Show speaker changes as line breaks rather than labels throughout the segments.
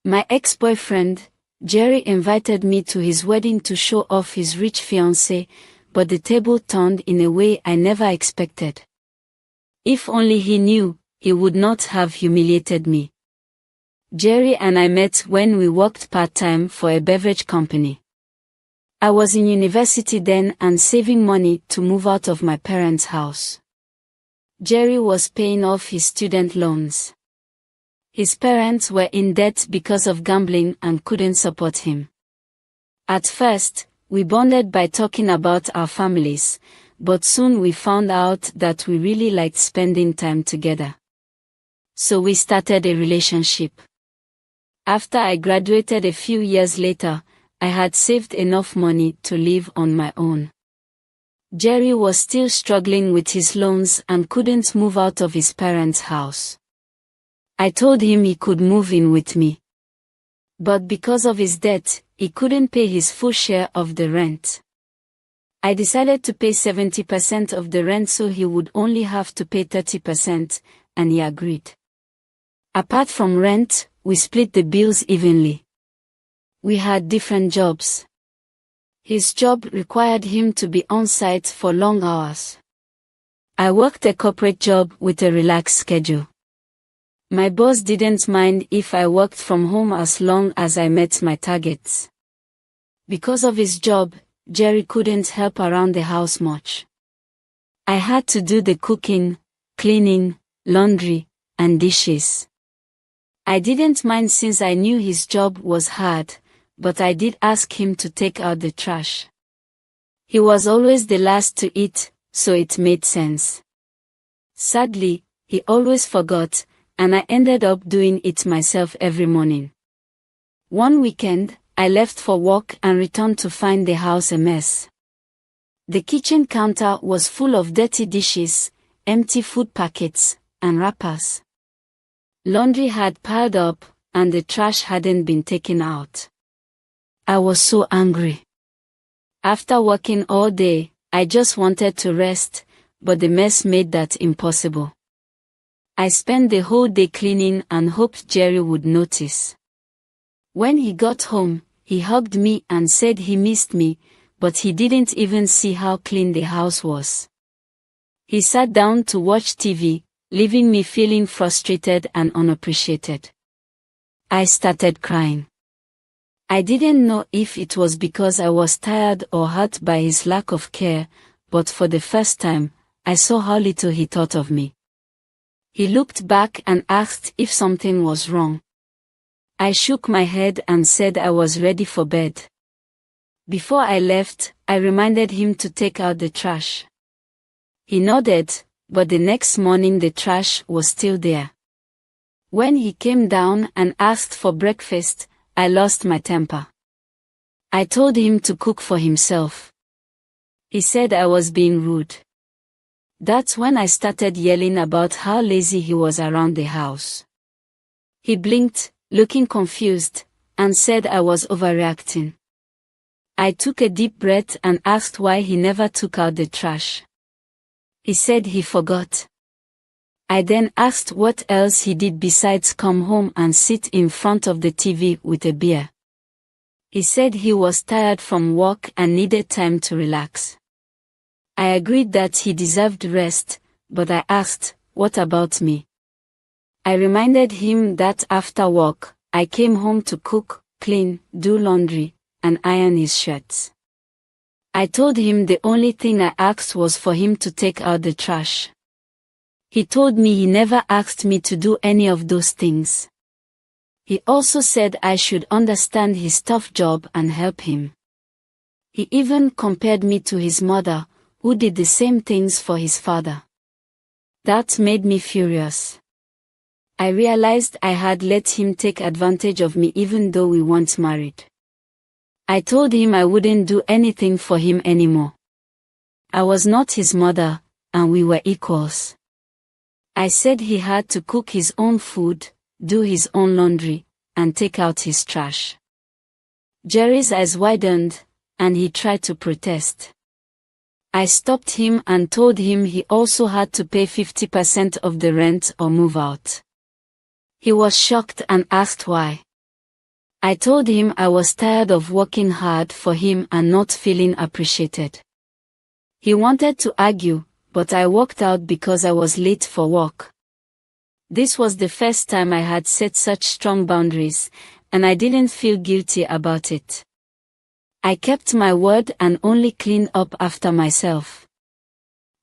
My ex-boyfriend, Jerry, invited me to his wedding to show off his rich fiancé, but the table turned in a way I never expected. If only he knew, he would not have humiliated me. Jerry and I met when we worked part-time for a beverage company. I was in university then and saving money to move out of my parents' house. Jerry was paying off his student loans. His parents were in debt because of gambling and couldn't support him. At first, we bonded by talking about our families, but soon we found out that we really liked spending time together. So we started a relationship. After I graduated a few years later, I had saved enough money to live on my own. Jerry was still struggling with his loans and couldn't move out of his parents' house. I told him he could move in with me. But because of his debt, he couldn't pay his full share of the rent. I decided to pay 70% of the rent so he would only have to pay 30%, and he agreed. Apart from rent, we split the bills evenly. We had different jobs. His job required him to be on site for long hours. I worked a corporate job with a relaxed schedule. My boss didn't mind if I worked from home as long as I met my targets. Because of his job, Jerry couldn't help around the house much. I had to do the cooking, cleaning, laundry, and dishes. I didn't mind since I knew his job was hard, but I did ask him to take out the trash. He was always the last to eat, so it made sense. Sadly, he always forgot, and I ended up doing it myself every morning. One weekend, I left for work and returned to find the house a mess. The kitchen counter was full of dirty dishes, empty food packets, and wrappers. Laundry had piled up, and the trash hadn't been taken out. I was so angry. After working all day, I just wanted to rest, but the mess made that impossible. I spent the whole day cleaning and hoped Jerry would notice. When he got home, he hugged me and said he missed me, but he didn't even see how clean the house was. He sat down to watch TV, leaving me feeling frustrated and unappreciated. I started crying. I didn't know if it was because I was tired or hurt by his lack of care, but for the first time, I saw how little he thought of me. He looked back and asked if something was wrong. I shook my head and said I was ready for bed. Before I left, I reminded him to take out the trash. He nodded, but the next morning the trash was still there. When he came down and asked for breakfast, I lost my temper. I told him to cook for himself. He said I was being rude. That's when I started yelling about how lazy he was around the house. He blinked, looking confused, and said I was overreacting. I took a deep breath and asked why he never took out the trash. He said he forgot. I then asked what else he did besides come home and sit in front of the TV with a beer. He said he was tired from work and needed time to relax. I agreed that he deserved rest, but I asked, what about me? I reminded him that after work, I came home to cook, clean, do laundry, and iron his shirts. I told him the only thing I asked was for him to take out the trash. He told me he never asked me to do any of those things. He also said I should understand his tough job and help him. He even compared me to his mother, who did the same things for his father. That made me furious. I realized I had let him take advantage of me even though we weren't married. I told him I wouldn't do anything for him anymore. I was not his mother, and we were equals. I said he had to cook his own food, do his own laundry, and take out his trash. Jerry's eyes widened, and he tried to protest. I stopped him and told him he also had to pay 50% of the rent or move out. He was shocked and asked why. I told him I was tired of working hard for him and not feeling appreciated. He wanted to argue, but I walked out because I was late for work. This was the first time I had set such strong boundaries, and I didn't feel guilty about it. I kept my word and only cleaned up after myself.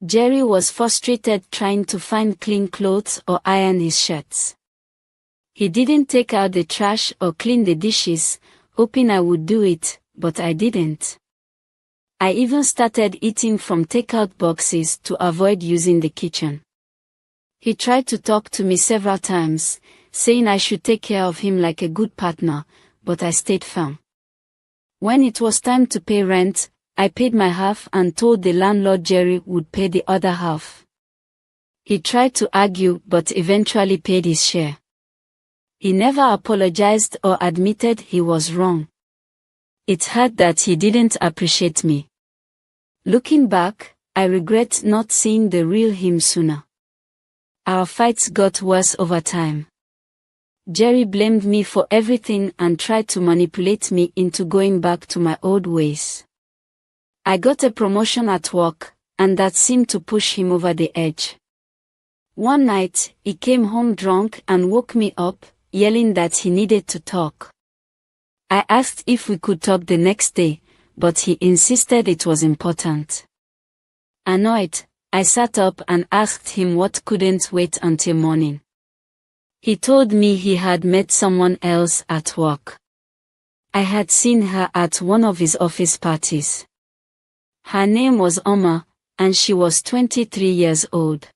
Jerry was frustrated trying to find clean clothes or iron his shirts. He didn't take out the trash or clean the dishes, hoping I would do it, but I didn't. I even started eating from takeout boxes to avoid using the kitchen. He tried to talk to me several times, saying I should take care of him like a good partner, but I stayed firm. When it was time to pay rent, I paid my half and told the landlord Jerry would pay the other half. He tried to argue but eventually paid his share. He never apologized or admitted he was wrong. It hurt that he didn't appreciate me. Looking back, I regret not seeing the real him sooner. Our fights got worse over time. Jerry blamed me for everything and tried to manipulate me into going back to my old ways. I got a promotion at work, and that seemed to push him over the edge. One night, he came home drunk and woke me up, yelling that he needed to talk. I asked if we could talk the next day, but he insisted it was important. Annoyed, I sat up and asked him what couldn't wait until morning. He told me he had met someone else at work. I had seen her at one of his office parties. Her name was Oma, and she was 23 years old.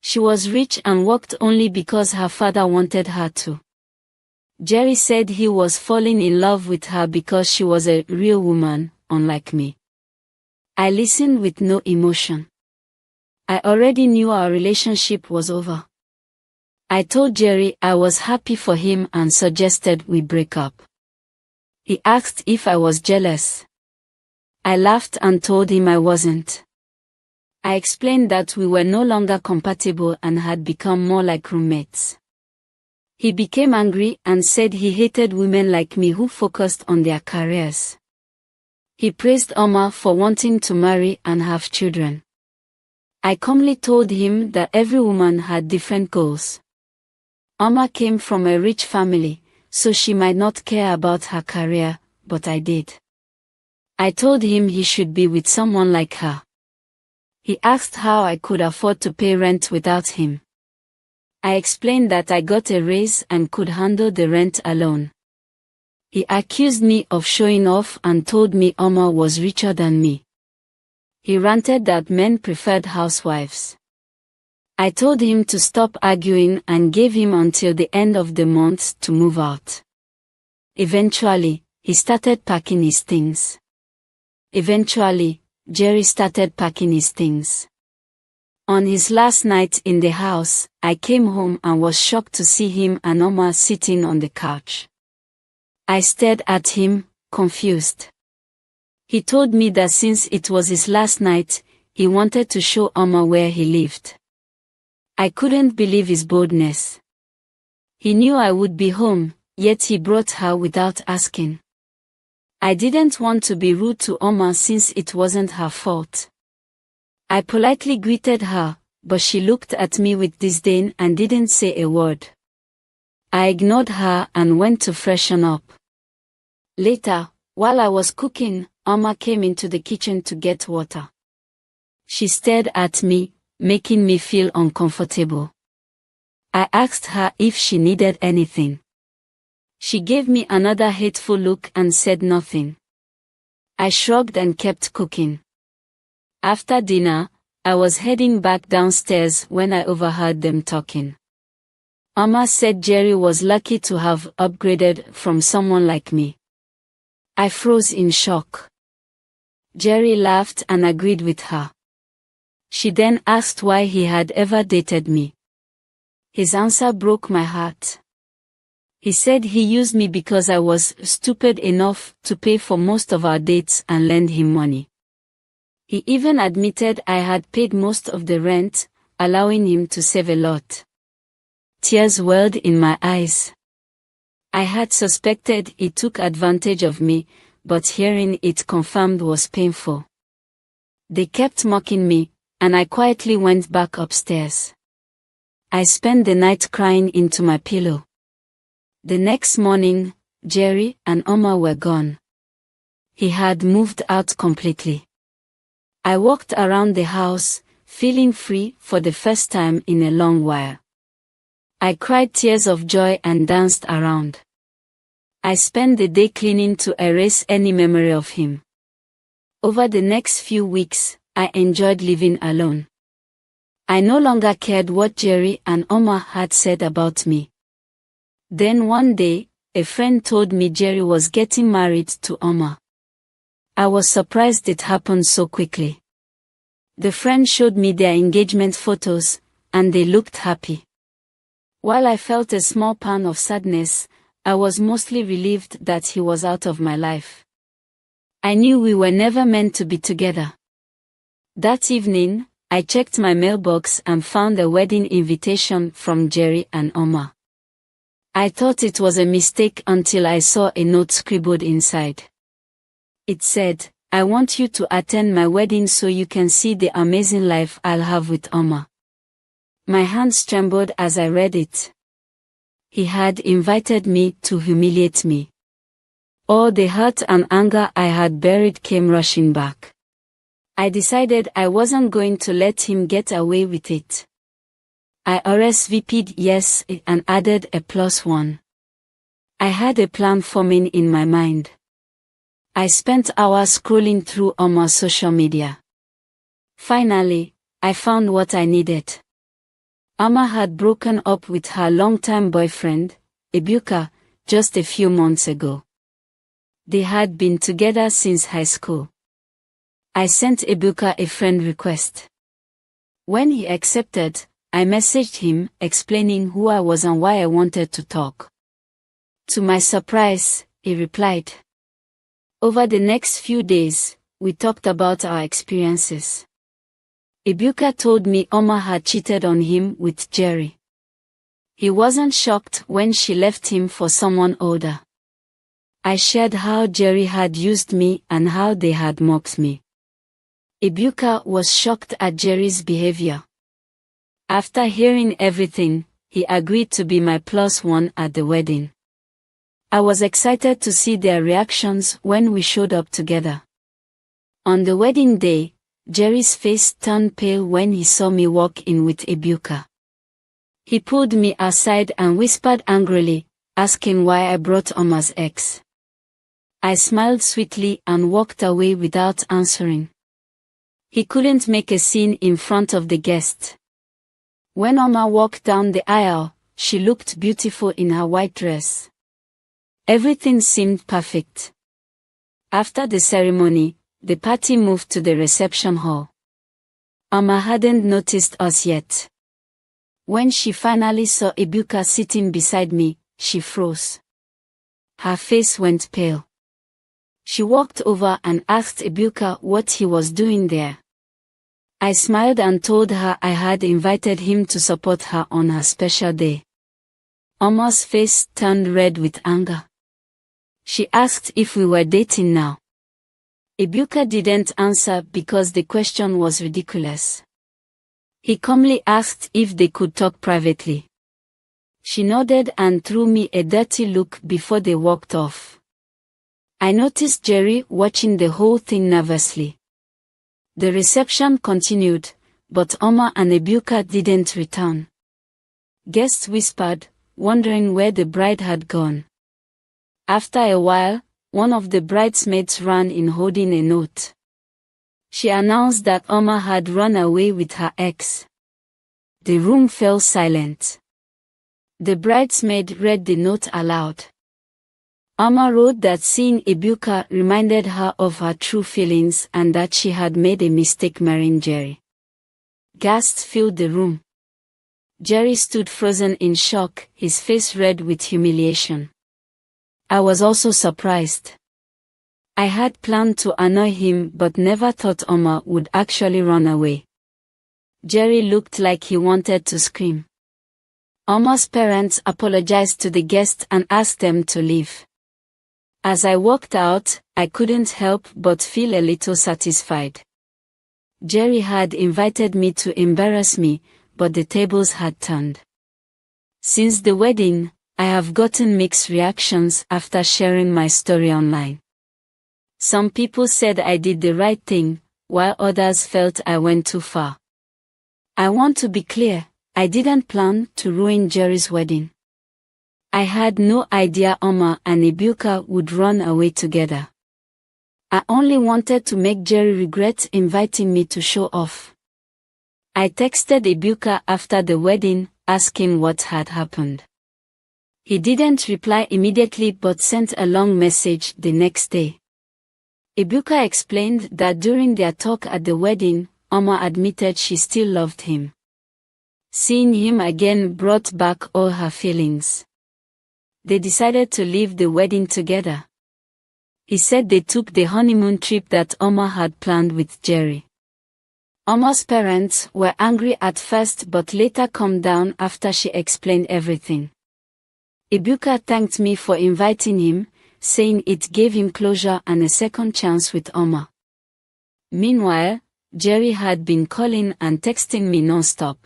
She was rich and worked only because her father wanted her to. Jerry said he was falling in love with her because she was a real woman, unlike me. I listened with no emotion. I already knew our relationship was over. I told Jerry I was happy for him and suggested we break up. He asked if I was jealous. I laughed and told him I wasn't. I explained that we were no longer compatible and had become more like roommates. He became angry and said he hated women like me who focused on their careers. He praised Omar for wanting to marry and have children. I calmly told him that every woman had different goals. Omar came from a rich family, so she might not care about her career, but I did. I told him he should be with someone like her. He asked how I could afford to pay rent without him. I explained that I got a raise and could handle the rent alone. He accused me of showing off and told me Omar was richer than me. He ranted that men preferred housewives. I told him to stop arguing and gave him until the end of the month to move out. Eventually, he started packing his things. Jerry started packing his things. On his last night in the house, I came home and was shocked to see him and Omar sitting on the couch. I stared at him, confused. He told me that since it was his last night, he wanted to show Omar where he lived. I couldn't believe his boldness. He knew I would be home, yet he brought her without asking. I didn't want to be rude to Oma since it wasn't her fault. I politely greeted her, but she looked at me with disdain and didn't say a word. I ignored her and went to freshen up. Later, while I was cooking, Oma came into the kitchen to get water. She stared at me, making me feel uncomfortable. I asked her if she needed anything. She gave me another hateful look and said nothing. I shrugged and kept cooking. After dinner, I was heading back downstairs when I overheard them talking. Oma said Jerry was lucky to have upgraded from someone like me. I froze in shock. Jerry laughed and agreed with her. She then asked why he had ever dated me. His answer broke my heart. He said he used me because I was stupid enough to pay for most of our dates and lend him money. He even admitted I had paid most of the rent, allowing him to save a lot. Tears welled in my eyes. I had suspected he took advantage of me, but hearing it confirmed was painful. They kept mocking me, and I quietly went back upstairs. I spent the night crying into my pillow. The next morning, Jerry and Oma were gone. He had moved out completely. I walked around the house, feeling free for the first time in a long while. I cried tears of joy and danced around. I spent the day cleaning to erase any memory of him. Over the next few weeks, I enjoyed living alone. I no longer cared what Jerry and Oma had said about me. Then one day, a friend told me Jerry was getting married to Oma. I was surprised it happened so quickly. The friend showed me their engagement photos, and they looked happy. While I felt a small pang of sadness, I was mostly relieved that he was out of my life. I knew we were never meant to be together. That evening, I checked my mailbox and found a wedding invitation from Jerry and Oma. I thought it was a mistake until I saw a note scribbled inside. It said, "I want you to attend my wedding so you can see the amazing life I'll have with Oma." My hands trembled as I read it. He had invited me to humiliate me. All the hurt and anger I had buried came rushing back. I decided I wasn't going to let him get away with it. I RSVP'd yes and added a +1. I had a plan forming in my mind. I spent hours scrolling through Oma's social media. Finally, I found what I needed. Oma had broken up with her longtime boyfriend, Ebuka, just a few months ago. They had been together since high school. I sent Ebuka a friend request. When he accepted, I messaged him explaining who I was and why I wanted to talk. To my surprise, he replied. Over the next few days, we talked about our experiences. Ebuka told me Oma had cheated on him with Jerry. He wasn't shocked when she left him for someone older. I shared how Jerry had used me and how they had mocked me. Ebuka was shocked at Jerry's behavior. After hearing everything, he agreed to be my +1 at the wedding. I was excited to see their reactions when we showed up together. On the wedding day, Jerry's face turned pale when he saw me walk in with Ebuka. He pulled me aside and whispered angrily, asking why I brought Oma's ex. I smiled sweetly and walked away without answering. He couldn't make a scene in front of the guests. When Oma walked down the aisle, she looked beautiful in her white dress. Everything seemed perfect. After the ceremony, the party moved to the reception hall. Oma hadn't noticed us yet. When she finally saw Ebuka sitting beside me, she froze. Her face went pale. She walked over and asked Ebuka what he was doing there. I smiled and told her I had invited him to support her on her special day. Oma's face turned red with anger. She asked if we were dating now. Ebuka didn't answer because the question was ridiculous. He calmly asked if they could talk privately. She nodded and threw me a dirty look before they walked off. I noticed Jerry watching the whole thing nervously. The reception continued, but Oma and Ebuka didn't return. Guests whispered, wondering where the bride had gone. After a while, one of the bridesmaids ran in holding a note. She announced that Oma had run away with her ex. The room fell silent. The bridesmaid read the note aloud. Oma wrote that seeing Ebuka reminded her of her true feelings and that she had made a mistake marrying Jerry. Gasps filled the room. Jerry stood frozen in shock, his face red with humiliation. I was also surprised. I had planned to annoy him but never thought Oma would actually run away. Jerry looked like he wanted to scream. Omar's parents apologized to the guests and asked them to leave. As I walked out, I couldn't help but feel a little satisfied. Jerry had invited me to embarrass me, but the tables had turned. Since the wedding, I have gotten mixed reactions after sharing my story online. Some people said I did the right thing, while others felt I went too far. I want to be clear, I didn't plan to ruin Jerry's wedding. I had no idea Omar and Ibuka would run away together. I only wanted to make Jerry regret inviting me to show off. I texted Ibuka after the wedding, asking what had happened. He didn't reply immediately but sent a long message the next day. Ibuka explained that during their talk at the wedding, Omar admitted she still loved him. Seeing him again brought back all her feelings. They decided to leave the wedding together. He said they took the honeymoon trip that Omar had planned with Jerry. Omar's parents were angry at first but later calmed down after she explained everything. Ibuka thanked me for inviting him, saying it gave him closure and a second chance with Omar. Meanwhile, Jerry had been calling and texting me non-stop.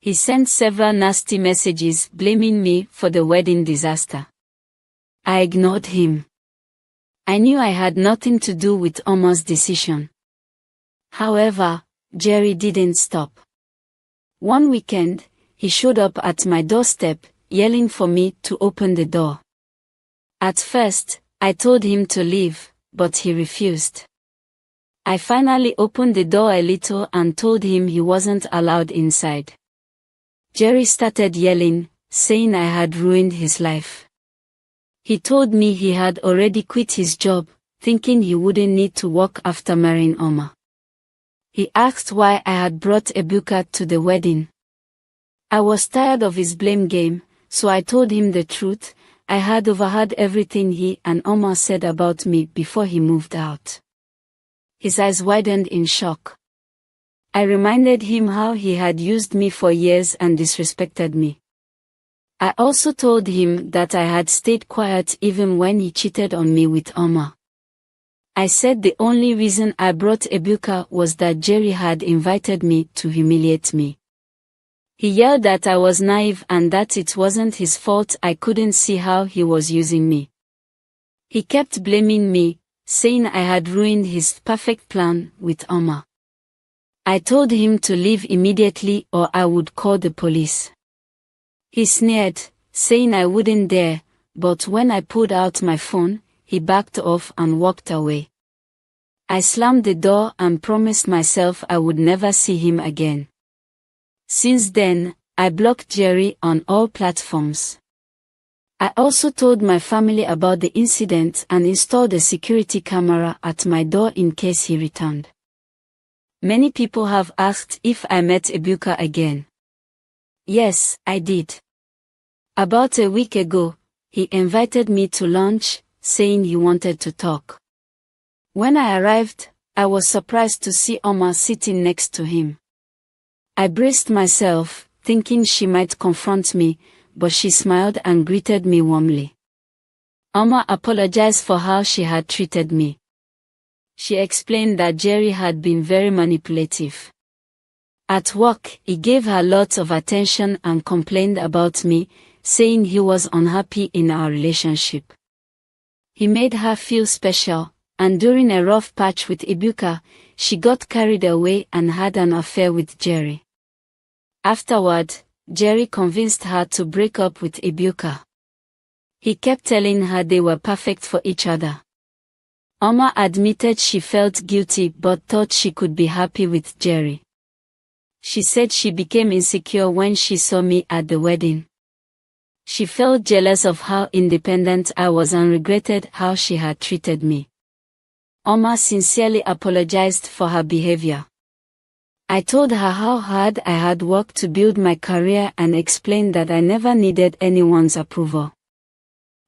He sent several nasty messages blaming me for the wedding disaster. I ignored him. I knew I had nothing to do with Omar's decision. However, Jerry didn't stop. One weekend, he showed up at my doorstep, yelling for me to open the door. At first, I told him to leave, but he refused. I finally opened the door a little and told him he wasn't allowed inside. Jerry started yelling, saying I had ruined his life. He told me he had already quit his job, thinking he wouldn't need to work after marrying Omar. He asked why I had brought Ibuka to the wedding. I was tired of his blame game, so I told him the truth. I had overheard everything he and Omar said about me before he moved out. His eyes widened in shock. I reminded him how he had used me for years and disrespected me. I also told him that I had stayed quiet even when he cheated on me with Omar. I said the only reason I brought Ibuka was that Jerry had invited me to humiliate me. He yelled that I was naive and that it wasn't his fault. I couldn't see how he was using me. He kept blaming me, saying I had ruined his perfect plan with Omar. I told him to leave immediately or I would call the police. He sneered, saying I wouldn't dare, but when I pulled out my phone, he backed off and walked away. I slammed the door and promised myself I would never see him again. Since then, I blocked Jerry on all platforms. I also told my family about the incident and installed a security camera at my door in case he returned. Many people have asked if I met Ibuka again. Yes, I did. About a week ago, he invited me to lunch, saying he wanted to talk. When I arrived, I was surprised to see Omar sitting next to him. I braced myself, thinking she might confront me, but she smiled and greeted me warmly. Omar apologized for how she had treated me. She explained that Jerry had been very manipulative. At work, he gave her lots of attention and complained about me, saying he was unhappy in our relationship. He made her feel special, and during a rough patch with Ibuka, she got carried away and had an affair with Jerry. Afterward, Jerry convinced her to break up with Ibuka. He kept telling her they were perfect for each other. Omar admitted she felt guilty but thought she could be happy with Jerry. She said she became insecure when she saw me at the wedding. She felt jealous of how independent I was and regretted how she had treated me. Omar sincerely apologized for her behavior. I told her how hard I had worked to build my career and explained that I never needed anyone's approval.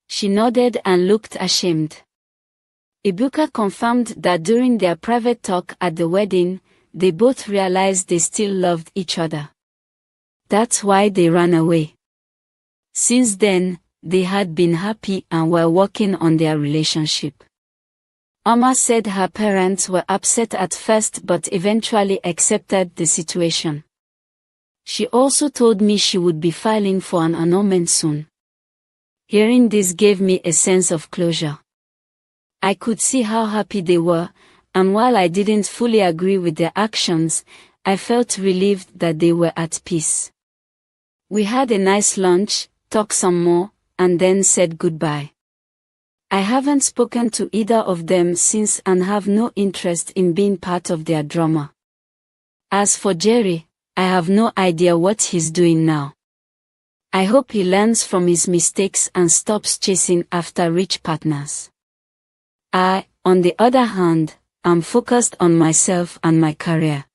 She nodded and looked ashamed. Ibuka confirmed that during their private talk at the wedding, they both realized they still loved each other. That's why they ran away. Since then, they had been happy and were working on their relationship. Oma said her parents were upset at first but eventually accepted the situation. She also told me she would be filing for an annulment soon. Hearing this gave me a sense of closure. I could see how happy they were, and while I didn't fully agree with their actions, I felt relieved that they were at peace. We had a nice lunch, talked some more, and then said goodbye. I haven't spoken to either of them since and have no interest in being part of their drama. As for Jerry, I have no idea what he's doing now. I hope he learns from his mistakes and stops chasing after rich partners. I, on the other hand, am focused on myself and my career.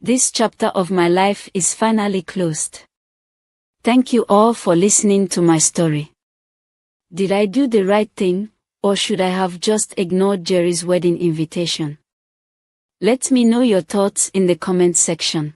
This chapter of my life is finally closed. Thank you all for listening to my story. Did I do the right thing, or should I have just ignored Jerry's wedding invitation? Let me know your thoughts in the comment section.